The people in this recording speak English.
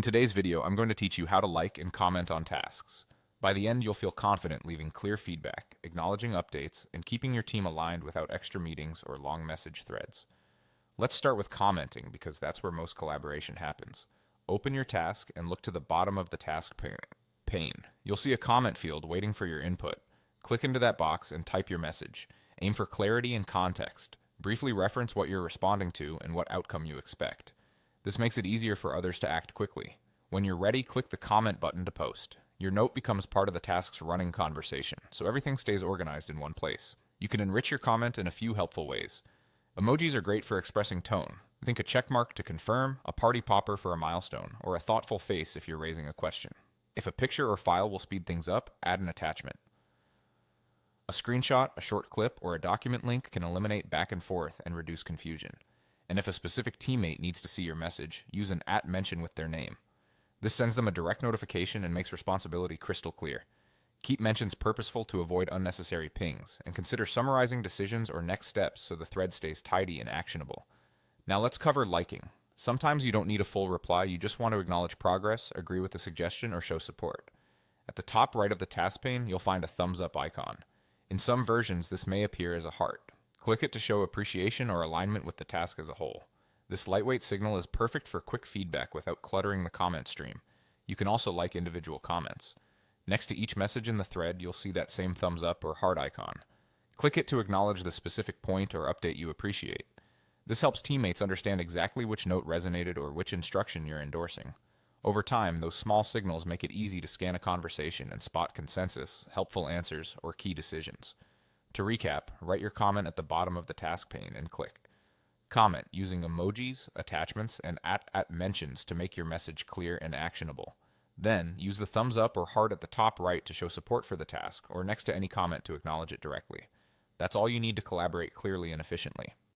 In today's video, I'm going to teach you how to like and comment on tasks. By the end, you'll feel confident leaving clear feedback, acknowledging updates, and keeping your team aligned without extra meetings or long message threads. Let's start with commenting because that's where most collaboration happens. Open your task and look to the bottom of the task pane. You'll see a comment field waiting for your input. Click into that box and type your message. Aim for clarity and context. Briefly reference what you're responding to and what outcome you expect. This makes it easier for others to act quickly. When you're ready, click the comment button to post. Your note becomes part of the task's running conversation, so everything stays organized in one place. You can enrich your comment in a few helpful ways. Emojis are great for expressing tone. Think a check mark to confirm, a party popper for a milestone, or a thoughtful face if you're raising a question. If a picture or file will speed things up, add an attachment. A screenshot, a short clip, or a document link can eliminate back and forth and reduce confusion. And if a specific teammate needs to see your message, use an @mention with their name. This sends them a direct notification and makes responsibility crystal clear. Keep mentions purposeful to avoid unnecessary pings, and consider summarizing decisions or next steps so the thread stays tidy and actionable. Now let's cover liking. Sometimes you don't need a full reply, you just want to acknowledge progress, agree with the suggestion, or show support. At the top right of the task pane, you'll find a thumbs up icon. In some versions, this may appear as a heart. Click it to show appreciation or alignment with the task as a whole. This lightweight signal is perfect for quick feedback without cluttering the comment stream. You can also like individual comments. Next to each message in the thread, you'll see that same thumbs up or heart icon. Click it to acknowledge the specific point or update you appreciate. This helps teammates understand exactly which note resonated or which instruction you're endorsing. Over time, those small signals make it easy to scan a conversation and spot consensus, helpful answers, or key decisions. To recap, write your comment at the bottom of the task pane and click. Comment using emojis, attachments, and @mentions to make your message clear and actionable. Then, use the thumbs up or heart at the top right to show support for the task, or next to any comment to acknowledge it directly. That's all you need to collaborate clearly and efficiently.